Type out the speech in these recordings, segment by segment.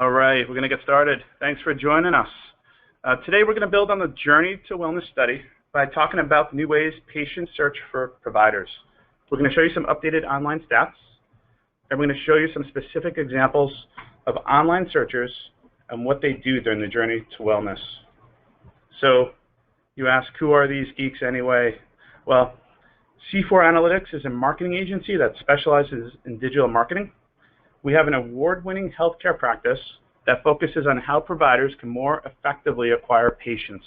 All right, we're going to get started. Thanks for joining us. Today we're going to build on the Journey to Wellness study by talking about the new ways patients search for providers. We're going to show you some updated online stats, and we're going to show you some specific examples of online searchers and what they do during the journey to wellness. So you ask, who are these geeks anyway? Well, C4 Analytics is a marketing agency that specializes in digital marketing. We have an award-winning healthcare practice that focuses on how providers can more effectively acquire patients.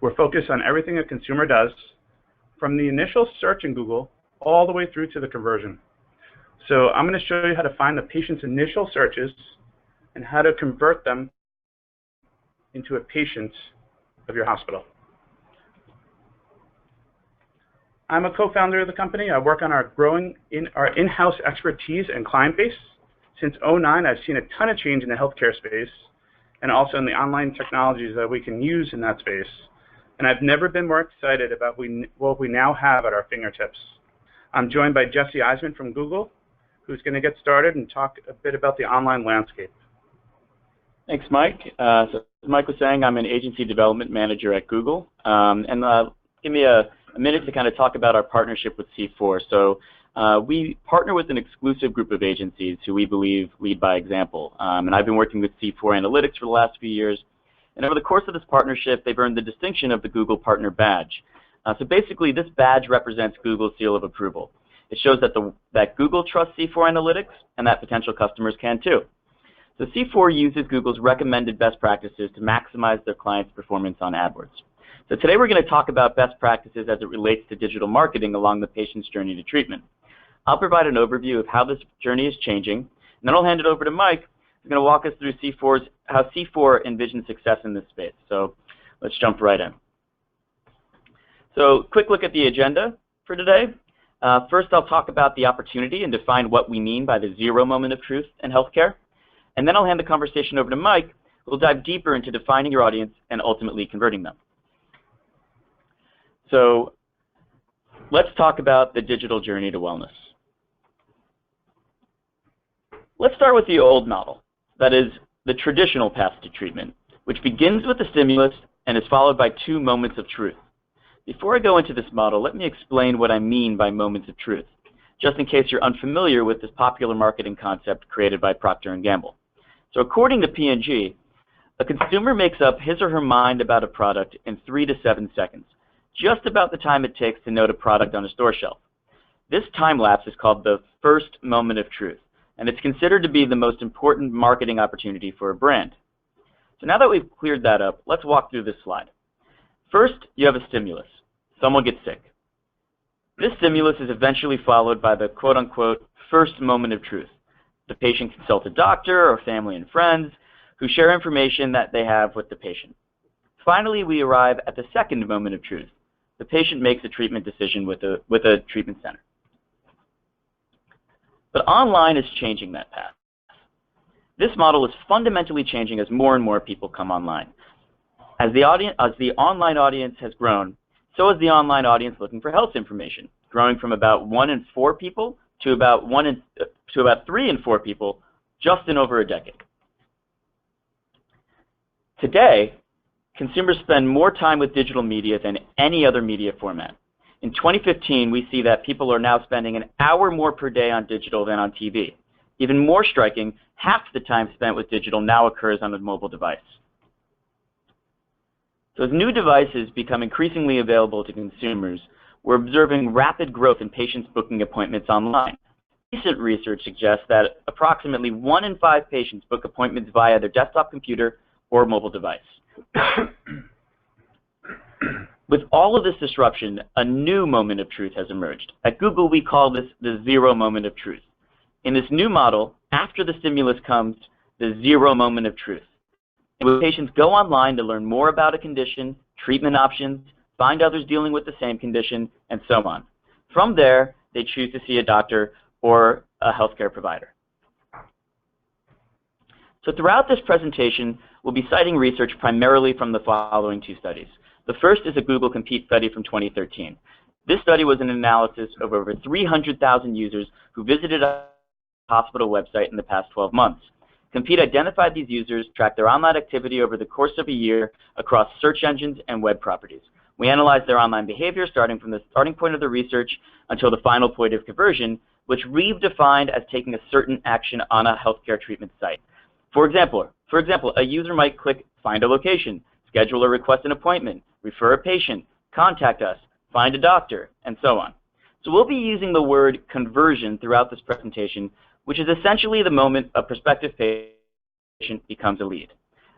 We're focused on everything a consumer does, from the initial search in Google all the way through to the conversion. So I'm going to show you how to find the patient's initial searches and how to convert them into a patient of your hospital. I'm a co-founder of the company. I work on our in-house expertise and client base. Since 2009, I've seen a ton of change in the healthcare space and also in the online technologies that we can use in that space. And I've never been more excited about what we now have at our fingertips. I'm joined by Jesse Eisman from Google, who's going to get started and talk a bit about the online landscape. Thanks, Mike. So as Mike was saying, I'm an agency development manager at Google. Give me a minute to kind of talk about our partnership with C4. So we partner with an exclusive group of agencies who we believe lead by example. And I've been working with C4 Analytics for the last few years. And over the course of this partnership, they've earned the distinction of the Google Partner Badge. So basically, this badge represents Google's seal of approval. It shows that Google trusts C4 Analytics and that potential customers can too. So C4 uses Google's recommended best practices to maximize their clients' performance on AdWords. So today we're going to talk about best practices as it relates to digital marketing along the patient's journey to treatment. I'll provide an overview of how this journey is changing, and then I'll hand it over to Mike, who's going to walk us through how C4 envisions success in this space. So let's jump right in. So quick look at the agenda for today. First, I'll talk about the opportunity and define what we mean by the zero moment of truth in healthcare. And then I'll hand the conversation over to Mike, who will dive deeper into defining your audience and ultimately converting them. So let's talk about the digital journey to wellness. Let's start with the old model, that is, the traditional path to treatment, which begins with a stimulus and is followed by 2 moments of truth. Before I go into this model, let me explain what I mean by moments of truth, just in case you're unfamiliar with this popular marketing concept created by Procter & Gamble. So according to P&G, a consumer makes up his or her mind about a product in 3 to 7 seconds, just about the time it takes to note a product on a store shelf. This time lapse is called the first moment of truth, and it's considered to be the most important marketing opportunity for a brand. So now that we've cleared that up, let's walk through this slide. First, you have a stimulus. Someone gets sick. This stimulus is eventually followed by the quote-unquote first moment of truth. The patient consults a doctor or family and friends who share information that they have with the patient. Finally, we arrive at the second moment of truth. The patient makes a treatment decision with a treatment center. But online is changing that path. This model is fundamentally changing as more and more people come online. As the online audience has grown, so has the online audience looking for health information, growing from about 1 in 4 people to about 3 in 4 people just in over a decade. Today, consumers spend more time with digital media than any other media format. In 2015, we see that people are now spending an hour more per day on digital than on TV. Even more striking, half the time spent with digital now occurs on a mobile device. So as new devices become increasingly available to consumers, we're observing rapid growth in patients booking appointments online. Recent research suggests that approximately 1 in 5 patients book appointments via their desktop computer or mobile device. With all of this disruption, a new moment of truth has emerged. At Google, we call this the zero moment of truth. In this new model, after the stimulus comes the zero moment of truth, in which patients go online to learn more about a condition, treatment options, find others dealing with the same condition, and so on. From there, they choose to see a doctor or a healthcare provider. So throughout this presentation, we'll be citing research primarily from the following 2 studies. The first is a Google Compete study from 2013. This study was an analysis of over 300,000 users who visited a hospital website in the past 12 months. Compete identified these users, tracked their online activity over the course of a year across search engines and web properties. We analyzed their online behavior starting from the starting point of the research until the final point of conversion, which we've defined as taking a certain action on a healthcare treatment site. For example, a user might click Find a Location, schedule or request an appointment, refer a patient, contact us, find a doctor, and so on. So we'll be using the word conversion throughout this presentation, which is essentially the moment a prospective patient becomes a lead.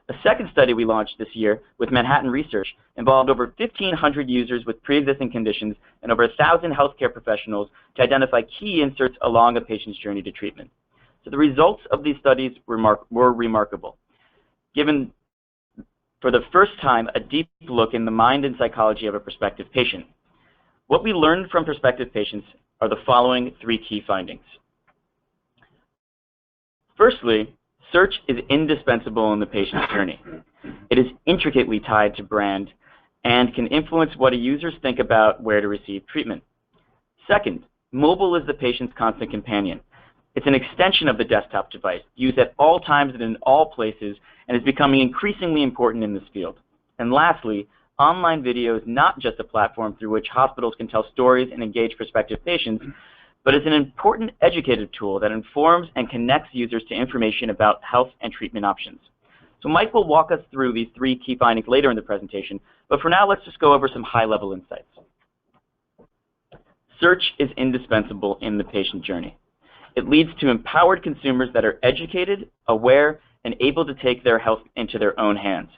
A second study we launched this year with Manhattan Research involved over 1,500 users with pre-existing conditions and over 1,000 healthcare professionals to identify key inserts along a patient's journey to treatment. So the results of these studies were remarkable, given for the first time a deep look in the mind and psychology of a prospective patient. What we learned from prospective patients are the following three key findings. Firstly, search is indispensable in the patient's journey. It is intricately tied to brand and can influence what users think about where to receive treatment. Second, mobile is the patient's constant companion. It's an extension of the desktop device, used at all times and in all places, and is becoming increasingly important in this field. And lastly, online video is not just a platform through which hospitals can tell stories and engage prospective patients, but is an important educative tool that informs and connects users to information about health and treatment options. So Mike will walk us through these three key findings later in the presentation, but for now let's just go over some high-level insights. Search is indispensable in the patient journey. It leads to empowered consumers that are educated, aware, and able to take their health into their own hands.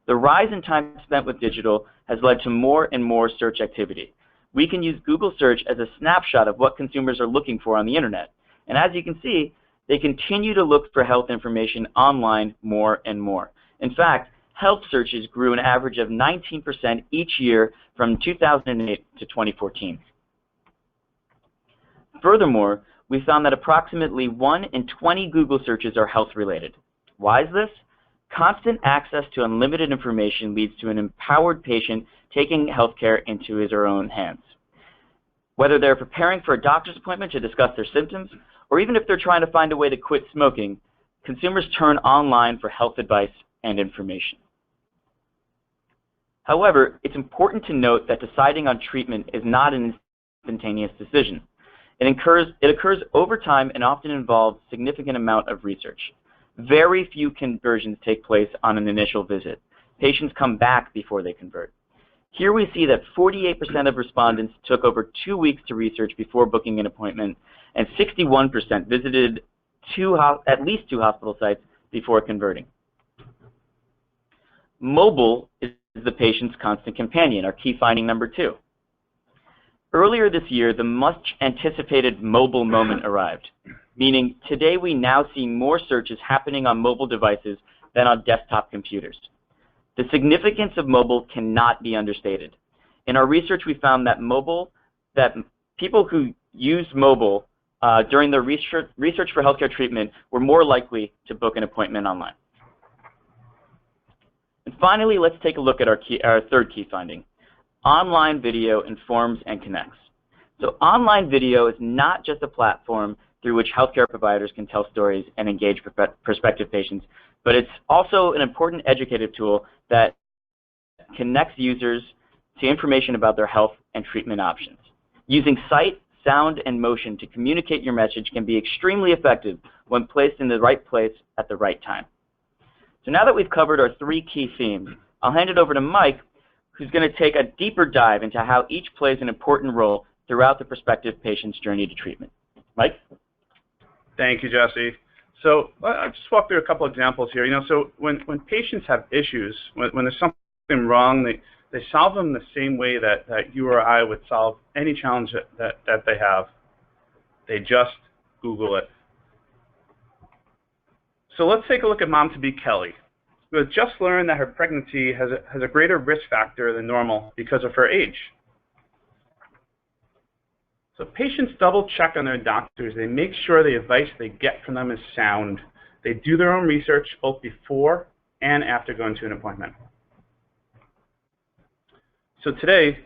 The rise in time spent with digital has led to more and more search activity. We can use Google search as a snapshot of what consumers are looking for on the internet. And as you can see, they continue to look for health information online more and more. In fact, health searches grew an average of 19% each year from 2008 to 2014. Furthermore, we found that approximately 1 in 20 Google searches are health-related. Why is this? Constant access to unlimited information leads to an empowered patient taking healthcare into his or her own hands. Whether they're preparing for a doctor's appointment to discuss their symptoms, or even if they're trying to find a way to quit smoking, consumers turn online for health advice and information. However, it's important to note that deciding on treatment is not an instantaneous decision. It occurs over time and often involves a significant amount of research. Very few conversions take place on an initial visit. Patients come back before they convert. Here we see that 48% of respondents took over 2 weeks to research before booking an appointment, and 61% visited at least 2 hospital sites before converting. Mobile is the patient's constant companion, our key finding number 2. Earlier this year, the much-anticipated mobile moment arrived, meaning today we now see more searches happening on mobile devices than on desktop computers. The significance of mobile cannot be understated. In our research, we found that people who used mobile during their research for healthcare treatment were more likely to book an appointment online. And finally, let's take a look at our third key finding. Online video informs and connects. So online video is not just a platform through which healthcare providers can tell stories and engage prospective patients, but it's also an important educative tool that connects users to information about their health and treatment options. Using sight, sound, and motion to communicate your message can be extremely effective when placed in the right place at the right time. So now that we've covered our 3 key themes, I'll hand it over to Mike, who's going to take a deeper dive into how each plays an important role throughout the prospective patient's journey to treatment. Mike? Thank you, Jesse. So I'll just walk through a couple examples here. So when patients have issues, when there's something wrong, they solve them the same way that you or I would solve any challenge that they have. They just Google it. So let's take a look at mom-to-be Kelly, who has just learned that her pregnancy has a greater risk factor than normal because of her age. So patients double check on their doctors. They make sure the advice they get from them is sound. They do their own research both before and after going to an appointment. So today,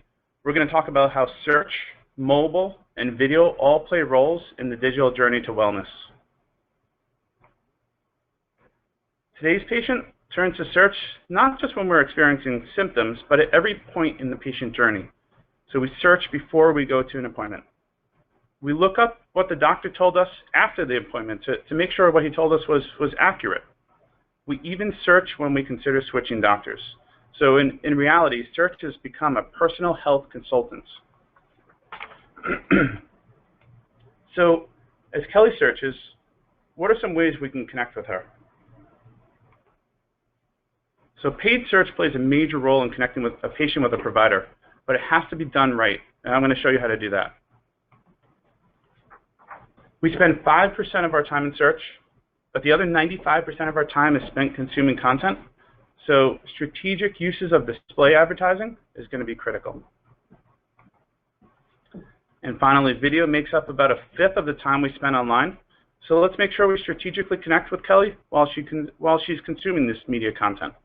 we're going to talk about how search, mobile, and video all play roles in the digital journey to wellness. Today's patient turns to search not just when we're experiencing symptoms, but at every point in the patient journey. So we search before we go to an appointment. We look up what the doctor told us after the appointment to make sure what he told us was accurate. We even search when we consider switching doctors. So in reality, search has become a personal health consultant. So as Kelly searches, what are some ways we can connect with her? So paid search plays a major role in connecting with a patient with a provider, but it has to be done right, and I'm going to show you how to do that. We spend 5% of our time in search, but the other 95% of our time is spent consuming content, so strategic uses of display advertising is going to be critical. And finally, video makes up about 1/5 of the time we spend online, so let's make sure we strategically connect with Kelly while she's consuming this media content.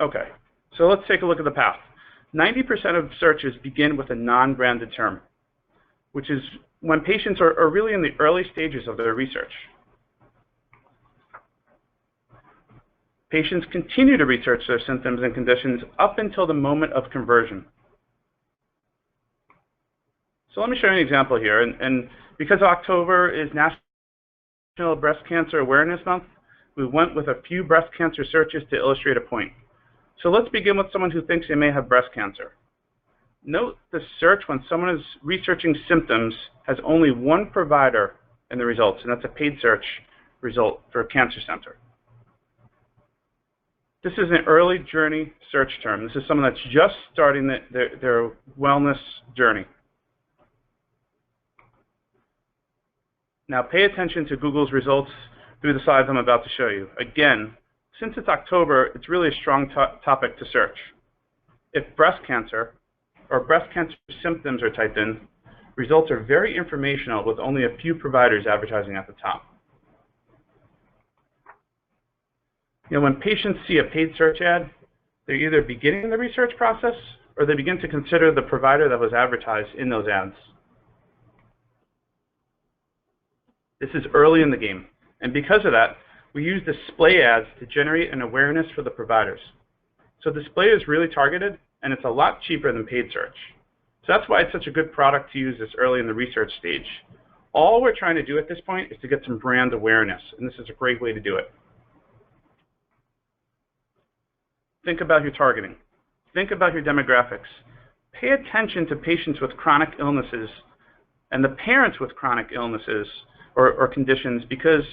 Okay, so let's take a look at the path. 90% of searches begin with a non-branded term, which is when patients are really in the early stages of their research. Patients continue to research their symptoms and conditions up until the moment of conversion. So let me show you an example here. And because October is National Breast Cancer Awareness Month, we went with a few breast cancer searches to illustrate a point. So let's begin with someone who thinks they may have breast cancer. Note the search when someone is researching symptoms has only one provider in the results, and that's a paid search result for a cancer center. This is an early journey search term. This is someone that's just starting their wellness journey. Now pay attention to Google's results through the slides I'm about to show you. Again, since it's October, it's really a strong topic to search. If breast cancer or breast cancer symptoms are typed in, results are very informational with only a few providers advertising at the top. You know, when patients see a paid search ad, they're either beginning the research process or they begin to consider the provider that was advertised in those ads. This is early in the game, and because of that, we use display ads to generate an awareness for the providers. So display is really targeted, and it's a lot cheaper than paid search. So that's why it's such a good product to use this early in the research stage. All we're trying to do at this point is to get some brand awareness, and this is a great way to do it. Think about your targeting. Think about your demographics. Pay attention to patients with chronic illnesses and the parents with chronic illnesses or conditions, because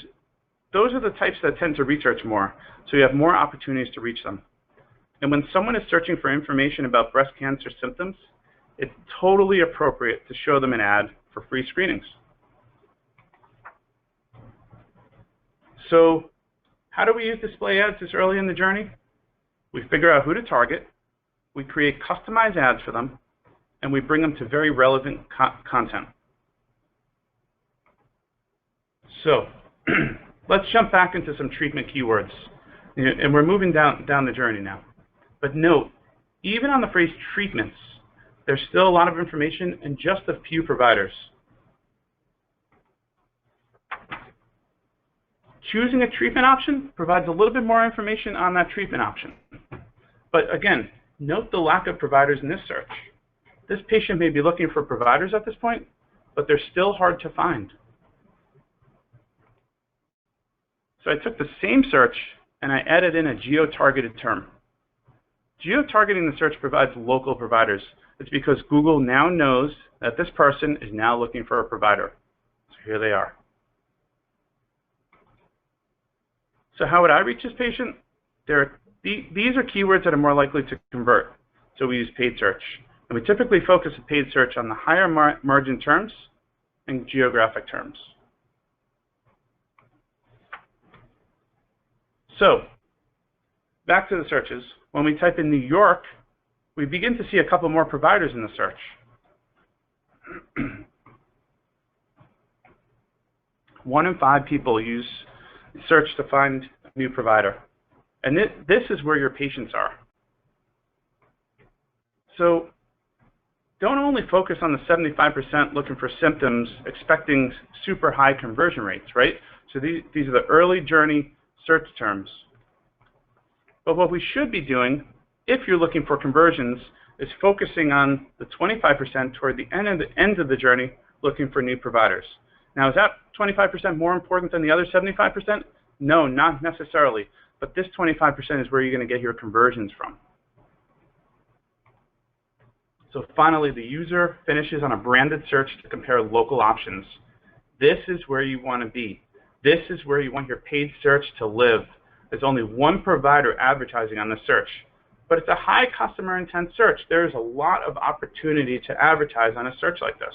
those are the types that tend to research more, so you have more opportunities to reach them. And when someone is searching for information about breast cancer symptoms, it's totally appropriate to show them an ad for free screenings. So how do we use display ads this early in the journey? We figure out who to target, we create customized ads for them, and we bring them to very relevant content. So let's jump back into some treatment keywords. And we're moving down the journey now. But note, even on the phrase treatments, there's still a lot of information and just a few providers. Choosing a treatment option provides a little bit more information on that treatment option. But again, note the lack of providers in this search. This patient may be looking for providers at this point, but they're still hard to find. So I took the same search and I added in a geo-targeted term. Geo-targeting the search provides local providers. It's because Google now knows that this person is now looking for a provider. So here they are. So how would I reach this patient? These are keywords that are more likely to convert. So we use paid search. And we typically focus a paid search on the higher margin terms and geographic terms. So back to the searches. When we type in New York, we begin to see a couple more providers in the search. 1 in 5 people use search to find a new provider. And this is where your patients are. So don't only focus on the 75% looking for symptoms, expecting super high conversion rates, right? So these are the early journey search terms. But what we should be doing, if you're looking for conversions, is focusing on the 25% toward the end of the journey, looking for new providers. Now, is that 25% more important than the other 75%? No, not necessarily. But this 25% is where you're going to get your conversions from. So finally, the user finishes on a branded search to compare local options. This is where you want to be. This is where you want your paid search to live. There's only one provider advertising on the search, but it's a high customer intent search. There's a lot of opportunity to advertise on a search like this.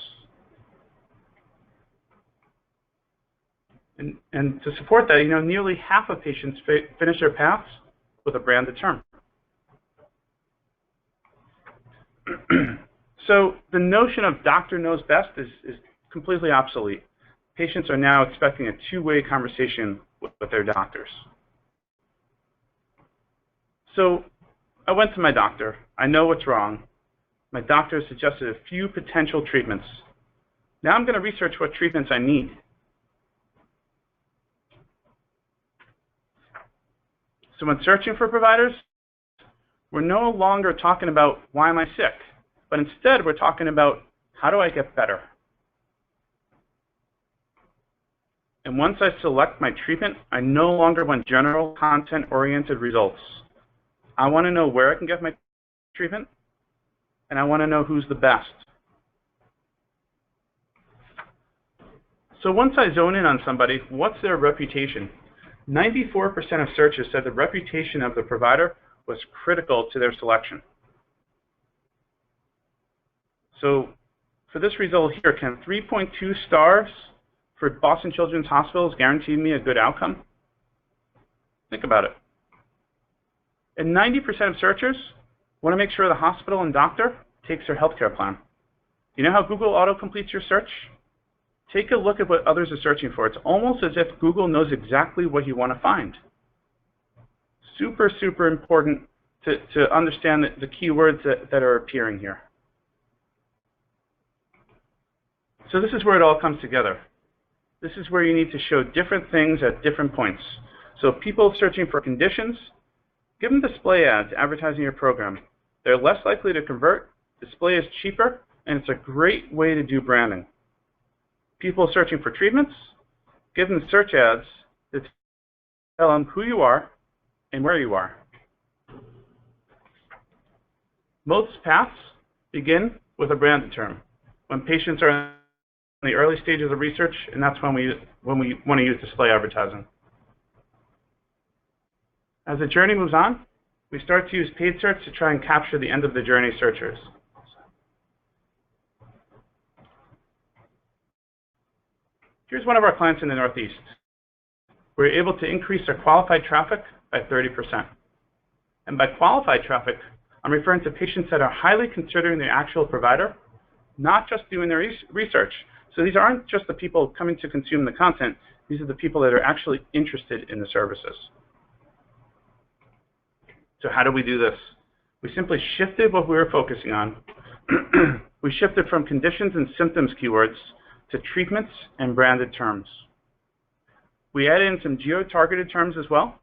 And to support that, nearly half of patients finish their paths with a branded term. So the notion of doctor knows best is completely obsolete. Patients are now expecting a two-way conversation with their doctors. So I went to my doctor. I know what's wrong. My doctor suggested a few potential treatments. Now I'm going to research what treatments I need. So when searching for providers, we're no longer talking about why am I sick, but instead we're talking about how do I get better. And once I select my treatment, I no longer want general content-oriented results. I want to know where I can get my treatment, and I want to know who's the best. So once I zone in on somebody, what's their reputation? 94% of searches said the reputation of the provider was critical to their selection. So for this result here, can 3.2 stars for Boston Children's Hospitals guarantee me a good outcome? Think about it. And 90% of searchers want to make sure the hospital and doctor takes their healthcare plan. You know how Google auto-completes your search? Take a look at what others are searching for. It's almost as if Google knows exactly what you want to find. Super, super important to understand the keywords that are appearing here. So this is where it all comes together. This is where you need to show different things at different points. So people searching for conditions, give them display ads advertising your program. They're less likely to convert, display is cheaper, and it's a great way to do branding. People searching for treatments, give them search ads that tell them who you are and where you are. Most paths begin with a branded term. When patients are in the early stages of research, and that's when we want to use display advertising. As the journey moves on, we start to use paid search to try and capture the end of the journey searchers. Here's one of our clients in the Northeast. We're able to increase their qualified traffic by 30%. And by qualified traffic, I'm referring to patients that are highly considering the actual provider, not just doing their research. So these aren't just the people coming to consume the content. These are the people that are actually interested in the services. So how do we do this? We simply shifted what we were focusing on. We shifted from conditions and symptoms keywords to treatments and branded terms. We added in some geo-targeted terms as well,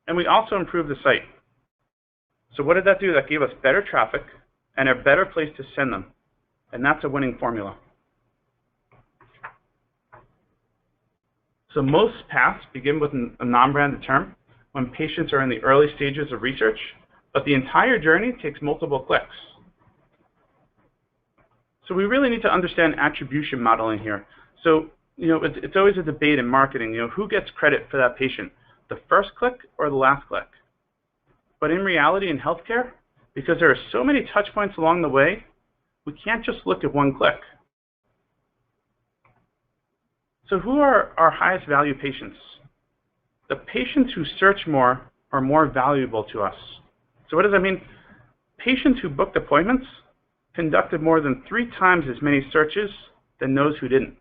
and we also improved the site. So what did that do? That gave us better traffic and a better place to send them, and that's a winning formula. So most paths begin with a non-branded term when patients are in the early stages of research, but the entire journey takes multiple clicks. So we really need to understand attribution modeling here. So, it's always a debate in marketing, who gets credit for that patient, the first click or the last click? But in reality in healthcare, because there are so many touch points along the way, we can't just look at one click. So who are our highest value patients? The patients who search more are more valuable to us. So what does that mean? Patients who booked appointments conducted more than 3 times as many searches than those who didn't.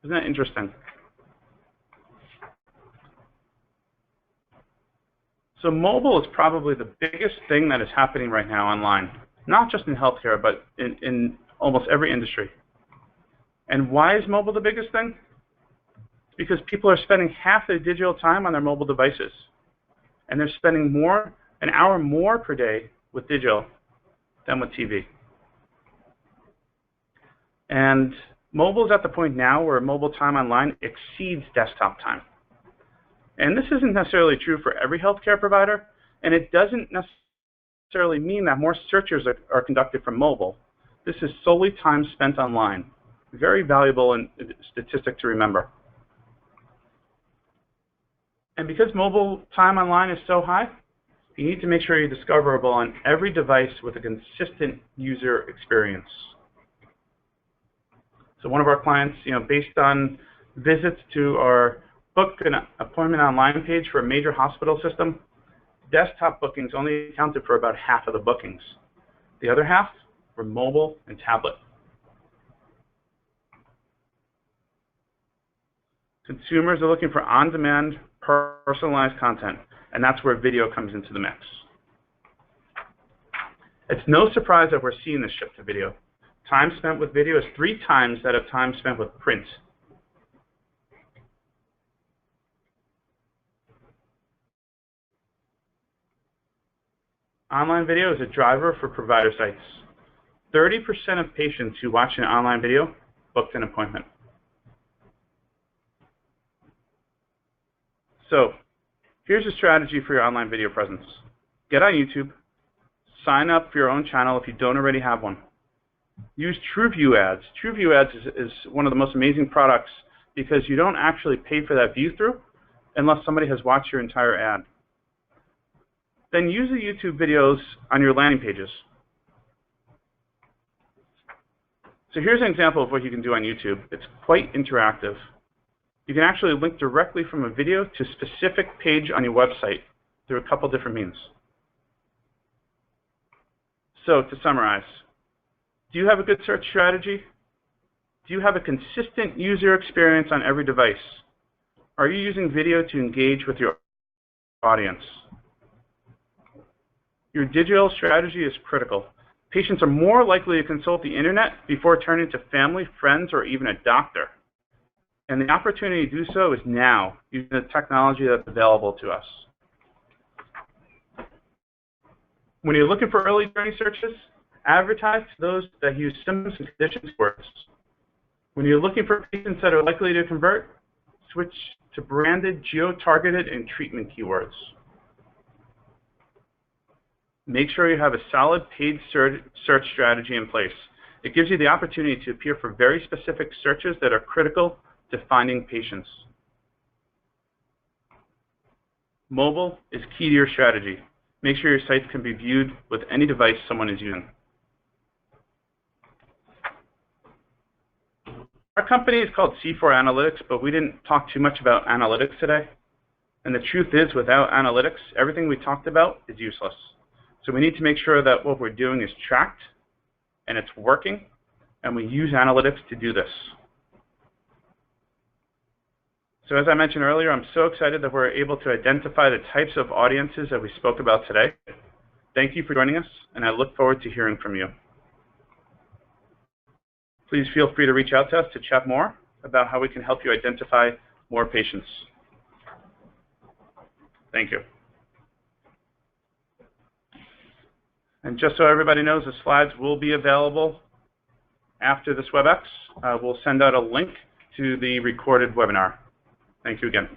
Isn't that interesting? So mobile is probably the biggest thing that is happening right now online. not just in healthcare, but in almost every industry. And why is mobile the biggest thing? It's because people are spending half their digital time on their mobile devices. And they're spending an hour more per day with digital than with TV. And mobile is at the point now where mobile time online exceeds desktop time. And this isn't necessarily true for every healthcare provider, and it doesn't necessarily mean that more searches are conducted from mobile. This is solely time spent online. Very valuable statistic to remember. And because mobile time online is so high, you need to make sure you're discoverable on every device with a consistent user experience. So one of our clients, based on visits to our book an appointment online page for a major hospital system, desktop bookings only accounted for about half of the bookings. The other half were mobile and tablet. Consumers are looking for on-demand, personalized content, and that's where video comes into the mix. It's no surprise that we're seeing this shift to video. Time spent with video is 3 times that of time spent with print. Online video is a driver for provider sites. 30% of patients who watch an online video booked an appointment. So, here's a strategy for your online video presence. Get on YouTube, sign up for your own channel if you don't already have one. Use TrueView ads. TrueView ads is one of the most amazing products because you don't actually pay for that view through unless somebody has watched your entire ad. Then use the YouTube videos on your landing pages. So here's an example of what you can do on YouTube. It's quite interactive. You can actually link directly from a video to a specific page on your website through a couple different means. So to summarize, do you have a good search strategy? Do you have a consistent user experience on every device? Are you using video to engage with your audience? Your digital strategy is critical. Patients are more likely to consult the internet before turning to family, friends, or even a doctor. And the opportunity to do so is now, using the technology that's available to us. When you're looking for early journey searches, advertise to those that use symptoms and conditions words. When you're looking for patients that are likely to convert, switch to branded, geo-targeted, and treatment keywords. Make sure you have a solid paid search strategy in place. It gives you the opportunity to appear for very specific searches that are critical to finding patients. Mobile is key to your strategy. Make sure your sites can be viewed with any device someone is using. Our company is called C4 Analytics, but we didn't talk too much about analytics today. And the truth is, without analytics, everything we talked about is useless. So we need to make sure that what we're doing is tracked and it's working, and we use analytics to do this. So as I mentioned earlier, I'm so excited that we're able to identify the types of audiences that we spoke about today. Thank you for joining us, and I look forward to hearing from you. Please feel free to reach out to us to chat more about how we can help you identify more patients. Thank you. And just so everybody knows, the slides will be available after this WebEx. We'll send out a link to the recorded webinar. Thank you again.